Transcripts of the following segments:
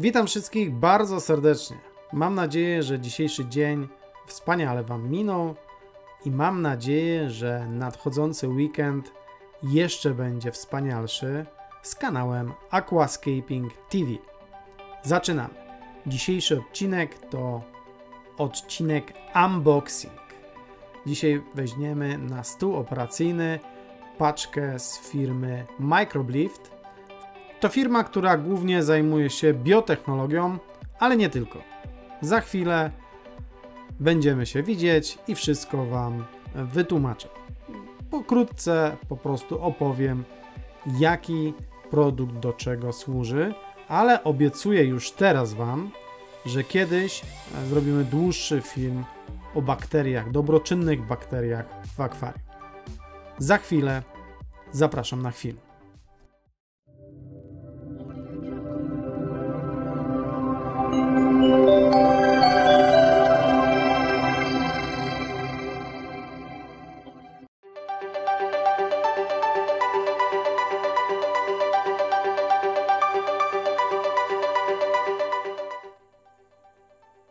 Witam wszystkich bardzo serdecznie. Mam nadzieję, że dzisiejszy dzień wspaniale Wam minął i mam nadzieję, że nadchodzący weekend jeszcze będzie wspanialszy z kanałem Aquascaping TV. Zaczynamy. Dzisiejszy odcinek to odcinek unboxing. Dzisiaj weźmiemy na stół operacyjny paczkę z firmy Microblift. To firma, która głównie zajmuje się biotechnologią, ale nie tylko. Za chwilę będziemy się widzieć i wszystko Wam wytłumaczę. Pokrótce po prostu opowiem, jaki produkt do czego służy, ale obiecuję już teraz Wam, że kiedyś zrobimy dłuższy film o bakteriach, dobroczynnych bakteriach w akwarium. Za chwilę zapraszam na film.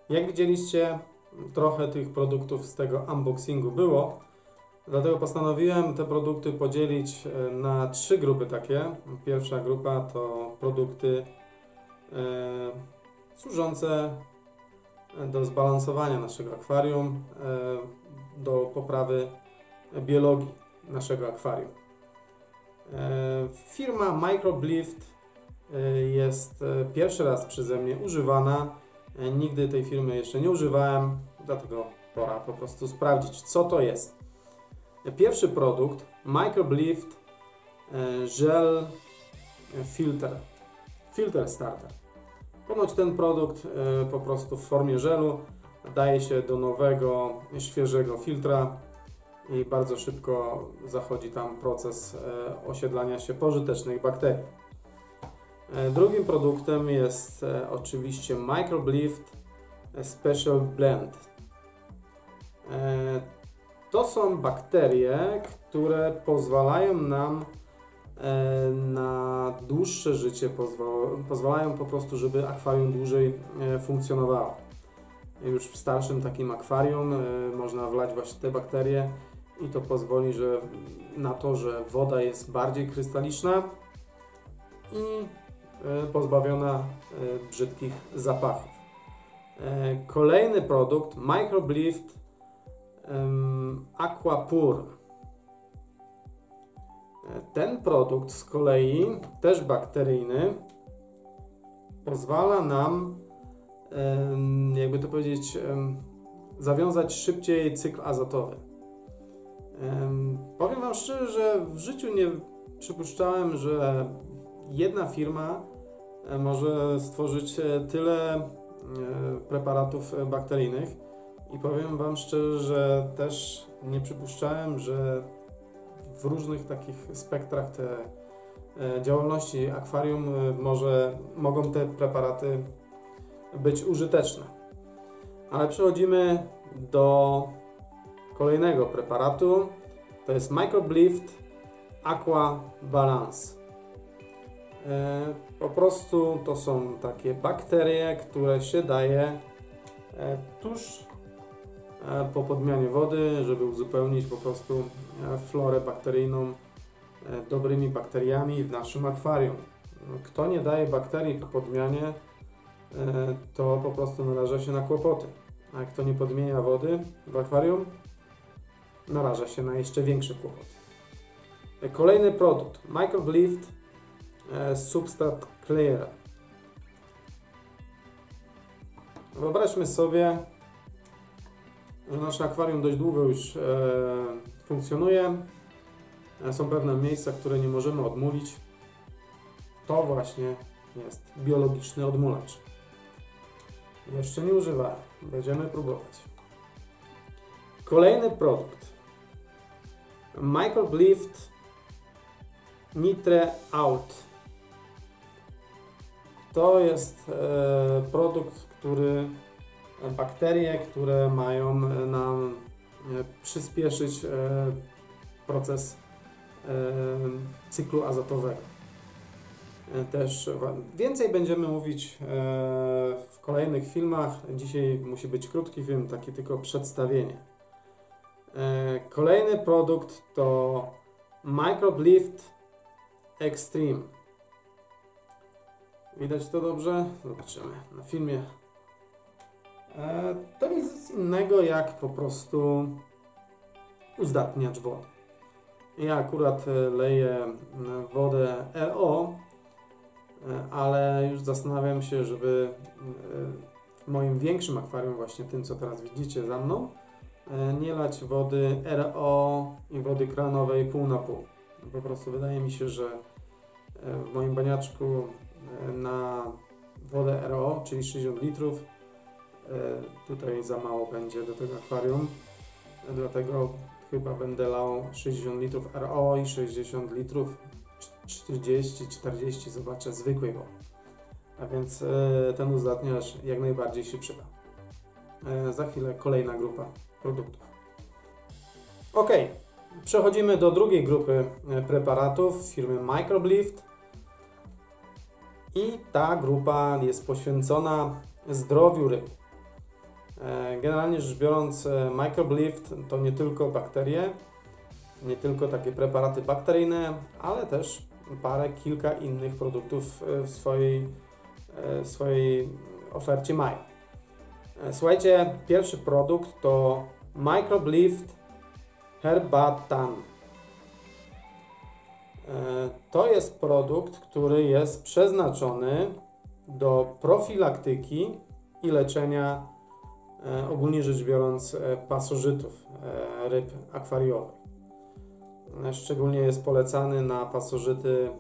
Jak widzieliście, trochę tych produktów z tego unboxingu było, dlatego postanowiłem te produkty podzielić na 3 grupy takie. Pierwsza grupa to produkty służące do zbalansowania naszego akwarium, do poprawy biologii naszego akwarium. Firma Microblift jest pierwszy raz przeze mnie używana. Nigdy tej firmy jeszcze nie używałem, dlatego pora po prostu sprawdzić, co to jest. Pierwszy produkt, Microblift Gel Filter Starter. Ponoć ten produkt po prostu w formie żelu daje się do nowego, świeżego filtra i bardzo szybko zachodzi tam proces osiedlania się pożytecznych bakterii. Drugim produktem jest oczywiście Microblift Special Blend. To są bakterie, które pozwalają nam na dłuższe życie, pozwalają po prostu, żeby akwarium dłużej funkcjonowało. Już w starszym takim akwarium można wlać właśnie te bakterie i to pozwoli na to, że woda jest bardziej krystaliczna i pozbawiona brzydkich zapachów. Kolejny produkt, Microblift Aquapur. Ten produkt z kolei, też bakteryjny, pozwala nam, jakby to powiedzieć, zawiązać szybciej cykl azotowy. Powiem Wam szczerze, że w życiu nie przypuszczałem, że jedna firma może stworzyć tyle preparatów bakteryjnych i powiem Wam szczerze, że też nie przypuszczałem, że w różnych takich spektrach te działalności akwarium mogą te preparaty być użyteczne. Ale przechodzimy do kolejnego preparatu. To jest Microblift Aqua Balance. Po prostu to są takie bakterie, które się daje tuż po podmianie wody, żeby uzupełnić po prostu florę bakteryjną dobrymi bakteriami w naszym akwarium. Kto nie daje bakterii po podmianie, to po prostu naraża się na kłopoty. A kto nie podmienia wody w akwarium, naraża się na jeszcze większe kłopoty. Kolejny produkt, Microblift Substrat Clear. Wyobraźmy sobie, że nasze akwarium dość długo już funkcjonuje. Są pewne miejsca, które nie możemy odmulić. To właśnie jest biologiczny odmulacz. Jeszcze nie używałem. Będziemy próbować. Kolejny produkt. Microblift Nitre Out. To jest produkt, bakterie, które mają nam przyspieszyć proces cyklu azotowego. też więcej będziemy mówić w kolejnych filmach. Dzisiaj musi być krótki film, taki tylko przedstawienie. Kolejny produkt to Microblift Extreme. Widać to dobrze? Zobaczymy na filmie. To nic innego jak po prostu uzdatniacz wody. Ja akurat leję wodę RO, ale już zastanawiam się, żeby w moim większym akwarium, właśnie tym, co teraz widzicie za mną, nie lać wody RO i wody kranowej pół na pół. Po prostu wydaje mi się, że w moim baniaczku na wodę RO, czyli 60 litrów, tutaj za mało będzie do tego akwarium, dlatego chyba będę lał 60 litrów RO i 60 litrów 30-40, zobaczę, zwykłej wody. A więc ten uzdatniacz jak najbardziej się przyda. Za chwilę kolejna grupa produktów. Ok, przechodzimy do drugiej grupy preparatów firmy Microblift. I ta grupa jest poświęcona zdrowiu ryb. Generalnie rzecz biorąc, Microblift to nie tylko bakterie, nie tylko takie preparaty bakteryjne, ale też kilka innych produktów w swojej ofercie mają. Słuchajcie, pierwszy produkt to Microblift Herbatan. To jest produkt, który jest przeznaczony do profilaktyki i leczenia, ogólnie rzecz biorąc, pasożytów ryb akwariowych. Szczególnie jest polecany na pasożyty,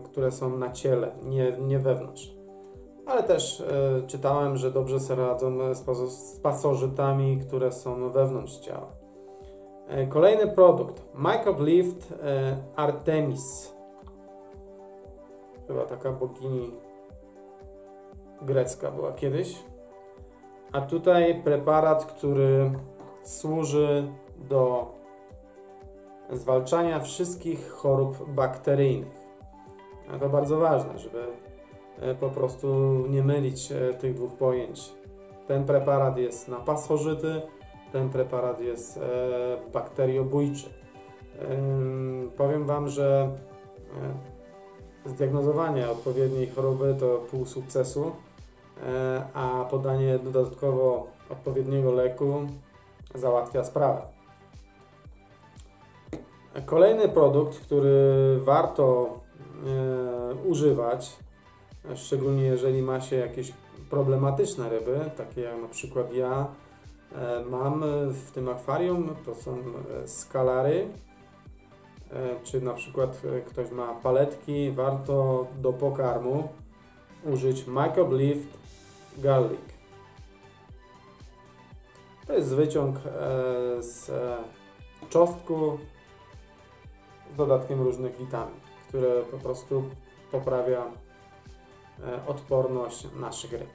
które są na ciele, nie wewnątrz. Ale też czytałem, że dobrze sobie radzą z pasożytami, które są wewnątrz ciała. Kolejny produkt, Microblift Artemis. Chyba taka bogini grecka była kiedyś. A tutaj preparat, który służy do zwalczania wszystkich chorób bakteryjnych. A to bardzo ważne, żeby po prostu nie mylić tych dwóch pojęć. Ten preparat jest na pasożyty, ten preparat jest bakteriobójczy. Powiem Wam, że zdiagnozowanie odpowiedniej choroby to pół sukcesu, a podanie dodatkowo odpowiedniego leku załatwia sprawę. Kolejny produkt, który warto używać, szczególnie jeżeli ma się jakieś problematyczne ryby, takie jak na przykład ja mam w tym akwarium, to są skalary, czy na przykład ktoś ma paletki, warto do pokarmu użyć Microblift Garlic. To jest wyciąg z czosnku z dodatkiem różnych witamin, które po prostu poprawia odporność naszych ryb.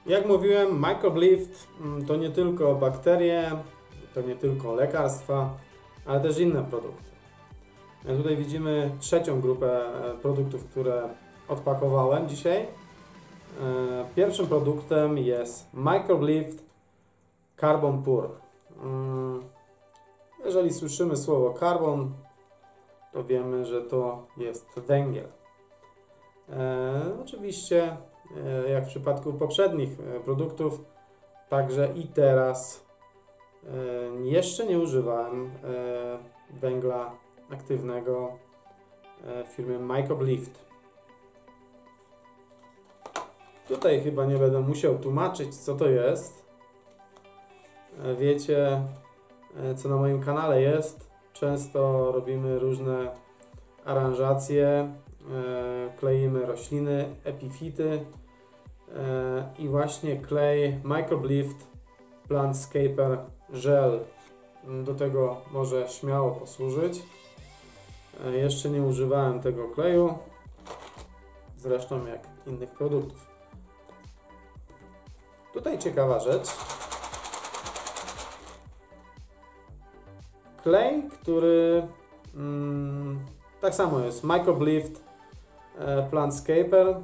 Jak mówiłem, Microblift to nie tylko bakterie, to nie tylko lekarstwa, ale też inne produkty. Tutaj widzimy trzecią grupę produktów, które odpakowałem dzisiaj. Pierwszym produktem jest Microblift Carbon Pure. Jeżeli słyszymy słowo carbon, to wiemy, że to jest węgiel. Oczywiście, jak w przypadku poprzednich produktów, także i teraz jeszcze nie używałem węgla aktywnego firmy Microblift. Tutaj chyba nie będę musiał tłumaczyć, co to jest. Wiecie, co na moim kanale jest. Często robimy różne aranżacje, kleimy rośliny, epifity i właśnie klej Microblift Plantscaper Gel do tego może śmiało posłużyć. Jeszcze nie używałem tego kleju, zresztą jak innych produktów. Tutaj ciekawa rzecz. klej, który tak samo jest Microblift Plantscaper,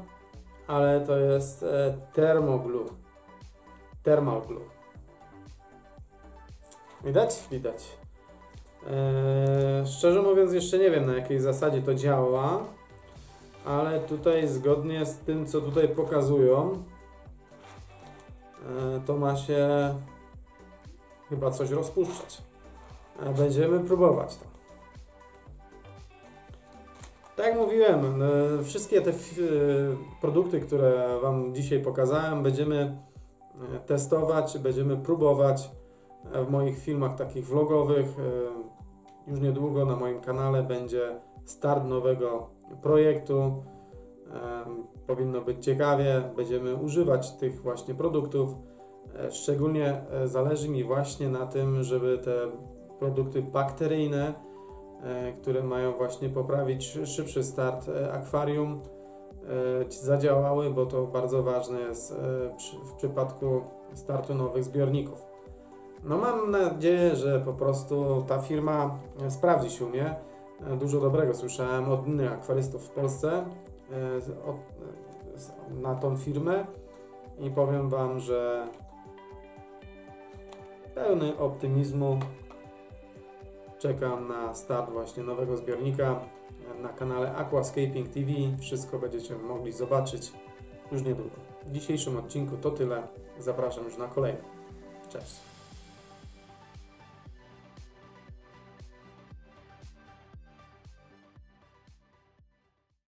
ale to jest Thermal Glue. Widać? Widać. Szczerze mówiąc jeszcze nie wiem, na jakiej zasadzie to działa, ale tutaj zgodnie z tym, co tutaj pokazują, to ma się chyba coś rozpuszczać. Będziemy próbować to. Tak jak mówiłem, wszystkie te produkty, które Wam dzisiaj pokazałem, będziemy testować, będziemy próbować w moich filmach takich vlogowych. Już niedługo na moim kanale będzie start nowego projektu. Powinno być ciekawie, będziemy używać tych właśnie produktów. Szczególnie zależy mi właśnie na tym, żeby te produkty bakteryjne, które mają właśnie poprawić szybszy start akwarium, zadziałały, bo to bardzo ważne jest w przypadku startu nowych zbiorników. No mam nadzieję, że po prostu ta firma sprawdzi się u mnie. Dużo dobrego słyszałem od innych akwarystów w Polsce na tą firmę i powiem Wam, że pełny optymizmu czekam na start właśnie nowego zbiornika na kanale Aquascaping TV. Wszystko będziecie mogli zobaczyć już niedługo. W dzisiejszym odcinku to tyle. Zapraszam już na kolejny. Cześć.